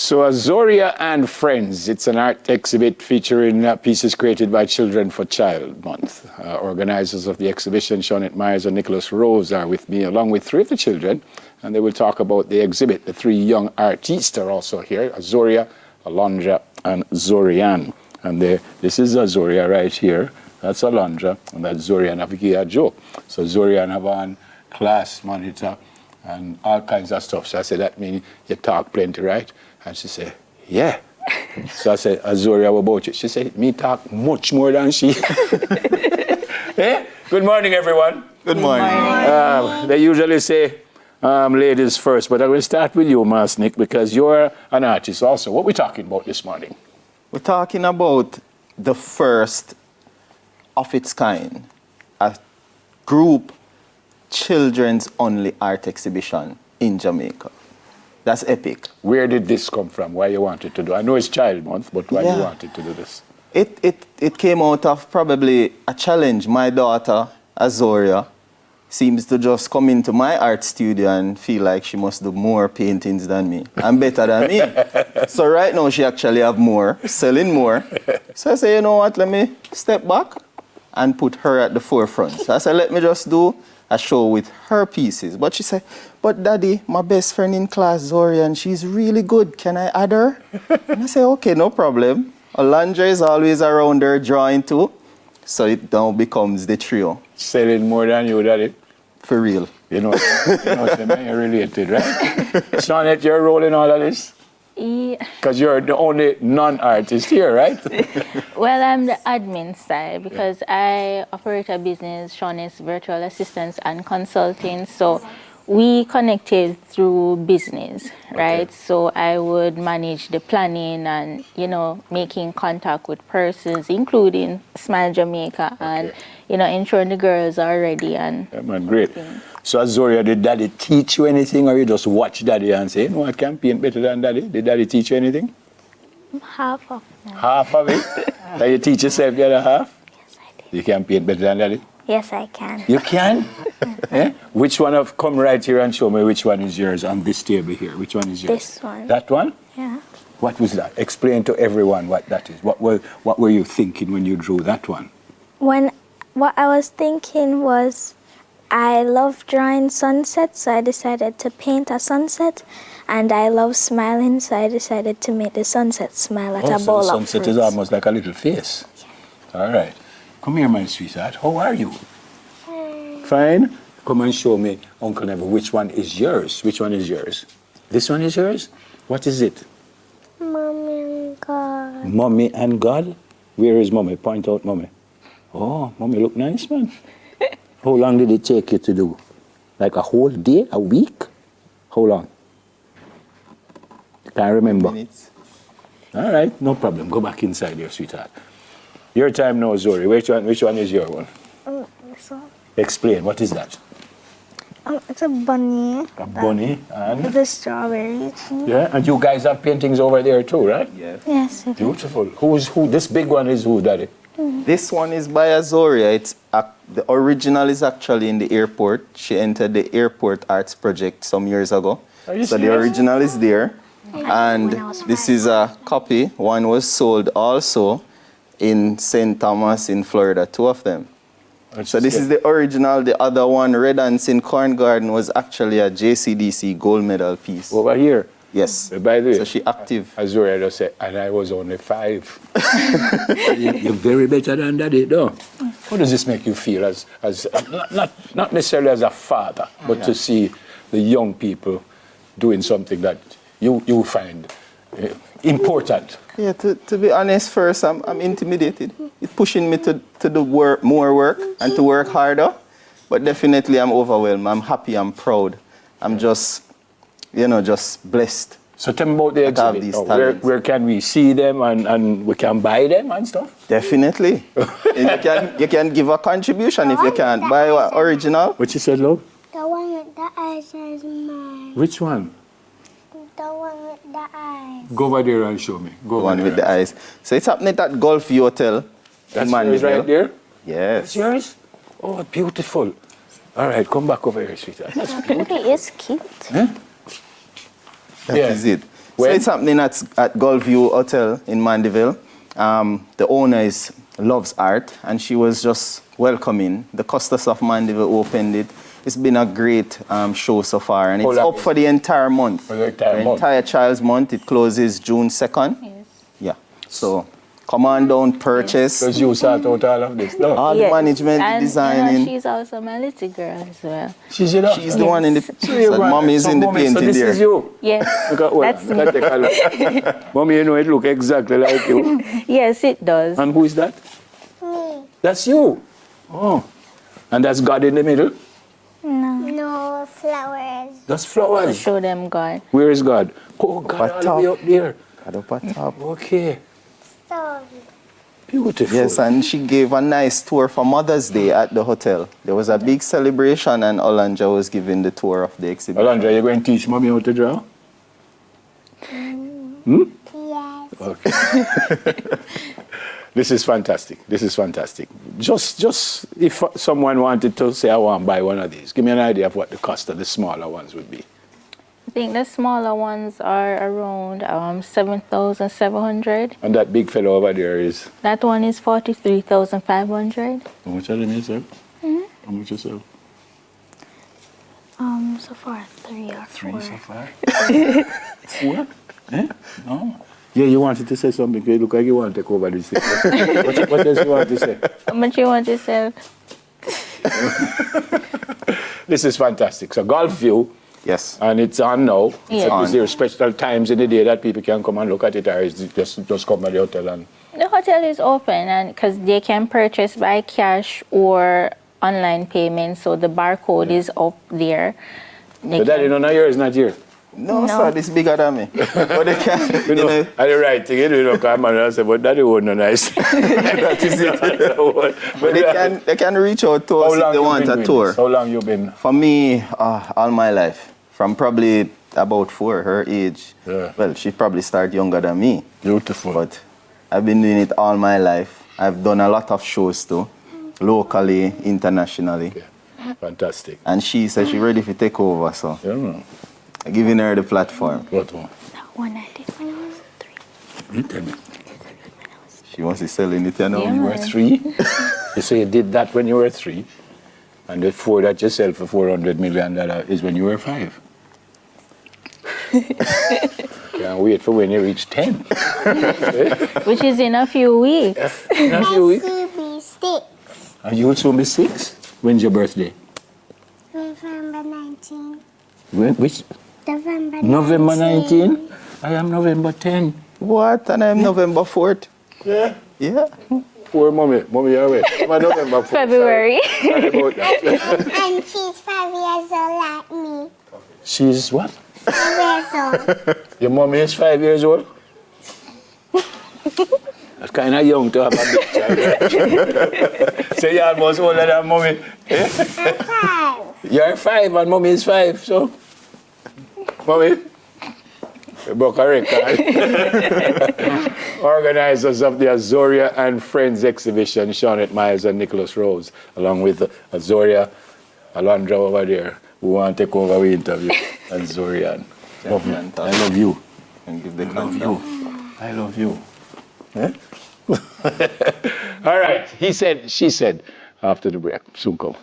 So Azoriah and Friends, it's an art exhibit featuring pieces created by Children for Child Month. Organizers of the exhibition, Shawnette Myers and Nicholas Rose, are with me along with three of the children, and they will talk about the exhibit. The three young artists are also here, Azoriah, Alondra, and Zorian. And this is Azoriah right here. That's Alondra, and that's Zorian Navigia Joe. So Zorian have on class monitor and all kinds of stuff. So I said, that means you talk plenty, right? And she said, yeah. So I said, Azoriah, what about you? She said, me talk much more than she. Eh? Good morning, everyone. Good morning. They usually say ladies first, but I will start with you, Mas Nick, because you're an artist also. What are we talking about this morning? We're talking about the first of its kind, a group children's only art exhibition in Jamaica. That's epic. Where did this come from? Why you wanted to do? I know it's Child Month, but why you wanted to do this? It came out of probably a challenge. My daughter, Azoriah, seems to just come into my art studio and feel like she must do more paintings than me and better than me. So right now she actually have more, selling more. So I say, you know what, let me step back and put her at the forefront. So I said, let me just do a show with her pieces. But she said, but Daddy, my best friend in class, Zorian, she's really good. Can I add her? And I say, okay, no problem. Alondra is always around her drawing too. So it now becomes the trio. Selling more than you, Daddy. For real. You know you're related, right? Shawnette, your role in all of this? Yeah. Because you're the only non-artist here, right? Well, I'm the admin side because I operate a business, Shawnette's Virtual Assistance and Consulting. So we connected through business, right? Okay. So I would manage the planning and, making contact with persons, including Smile Jamaica, and, ensuring the girls are ready. And yeah, man, great. So Azoriah, did Daddy teach you anything, or you just watch Daddy and say, no, I can paint better than Daddy? Did Daddy teach you anything? half of them. Half of it? Can you teach yourself the other half? Yes, I do. You can paint better than Daddy? Yes, I can. You can? Eh? Which one of, come right here and show me which one is yours on this table here. Which one is yours? This one. That one? Yeah. What was that? Explain to everyone what that is. What were you thinking when you drew that one? What I was thinking was, I love drawing sunsets, so I decided to paint a sunset. And I love smiling, so I decided to make the sunset smile at a So bowl the of sunset fruits. is almost like a little face. All right. Come here, my sweetheart. How are you? Fine. Come and show me, Uncle Neville, which one is yours. Which one is yours? This one is yours? What is it? Mommy and God. Mommy and God? Where is Mommy? Point out Mommy. Oh, Mommy look nice, man. How long did it take you to do? Like a whole day? A week? How long? Can't remember. Minutes. All right, no problem. Go back inside here, sweetheart. Your time now, Zori. Which one is your one? This one. Explain. What is that? It's a bunny. A bunny and... With a strawberry. Yeah, and you guys have paintings over there too, right? Yes. Yes. It Beautiful. Who's who? This big one is who, Daddy? This one is by Azoriah. The original is actually in the airport. She entered the airport arts project some years ago. Are you So the serious? original is there. And this is a copy. One was sold also in St. Thomas in Florida, two of them. So this is the original. The other one, Red Ants in Corn Garden, was actually a JCDC gold medal piece. Over here. Yes. By the way, So she active. Azoriah just said, and I was only 5. You're very better than Daddy, though. How does this make you feel as not necessarily as a father, but to see the young people doing something that you find important? Yeah, to be honest, first, I'm intimidated. It's pushing me to do more work and to work harder. But definitely I'm overwhelmed. I'm happy, I'm proud. I'm just blessed. So tell me about the have exhibit. these Now, talents. where can we see them and we can buy them and stuff? Definitely. And you can give a contribution if you can't buy what original. What you said, love? The one with the eyes is mine. Which one? The one with the eyes. Go over there and show me. Go The one with the eyes. So it's happening at Gulf View Hotel. That's in yours Mandeville. right there? Yes. That's yours? Oh, beautiful. All right, come back over here, sweetheart. That's Look, it is cute. Huh? That is it. So it's happening at Gulfview Hotel in Mandeville. The owner loves art, and she was just welcoming. The Custos of Mandeville opened it. It's been a great show so far, and it's up for the entire month. For the entire Child's Month. It closes June 2nd. Yes. Yeah. So come on down, purchase. Because you sort out all of this, no? All the management, the And, designing. You know, she's also my little girl as well. She's your daughter? She's the one in the. Yes. So mommy is in the painting so this there. is you? Yes, Look at, that's me. take a look. Mommy, you know it look exactly like you. Yes, it does. And who is that? Me. That's you. Oh. And that's God in the middle? No flowers. That's flowers. Show them God. Where is God? Oh, God Up all the way up there. God up at top. Okay. Sorry. Beautiful. Yes, and she gave a nice tour for Mother's Day at the hotel. There was a big celebration, and Olanja was giving the tour of the exhibition. Alondra, you're going to teach Mommy how to draw? Yes. Okay. This is fantastic. This is fantastic. Just if someone wanted to say, I want to buy one of these, give me an idea of what the cost of the smaller ones would be. I think the smaller ones are around 7,700. And that big fellow over there is, That one is 43,500. how much are them yourself? How much yourself? So far 3 or 4. so far. 4? Eh? No. Yeah, you wanted to say something. You look like you want to take over this thing. What else you want to say? How much you want to sell? This is fantastic. So Gulfview, Yes. and it's on now. Yes. So is there special times in the day that people can come and look at it, or is it just come at the hotel and... The hotel is open and because they can purchase by cash or online payment, so the barcode is up there. They But that, can- you know, now yours is not here. No, No. sir, this bigger than me. But they can, You know, I the right thing, you know, come and I say, but that wasn't nice. that is it. But they can reach out to us if they you want been a doing tour. this? How long you been? For me, all my life, from probably about 4, her age. Yeah. Well, she probably started younger than me, Beautiful. but I've been doing it all my life. I've done a lot of shows too, locally, internationally. Okay. Fantastic. And she said she's ready to take over, so Yeah. I'm giving her the platform. What one? That one I did when I was 3. You tell me. She wants to sell it, you know. Yeah. You were 3? You say you did that when you were 3, and the 4 that you sell for $400 million is when you were 5. Can't wait for when you reach 10. Which is in a few weeks. In a few weeks. be 6. And you will soon be 6. When's your birthday? November 19. Which? November 19. November 19? I am November 10. What? And I'm November 4th. Yeah. Yeah. Poor mommy. Mommy, you're away. I'm November 4th. February. Sorry about that. And she's 5 years old like me. She's what? 5 years old. Your mommy is 5 years old? That's kind of young to have a big child. So you're almost older than mommy. I'm 5. You're 5 and mommy is 5, so... Mommy? You broke a record. Organizers of the Azoriah and Friends exhibition, Shawnette Myers and Nicholas Rose, along with Azoriah, Alondra over there, who want to take over the interview, and Zorian. Love you. I love you. And give the I love countdown. you. I love you. Eh? All right. He said, she said, after the break. Soon come.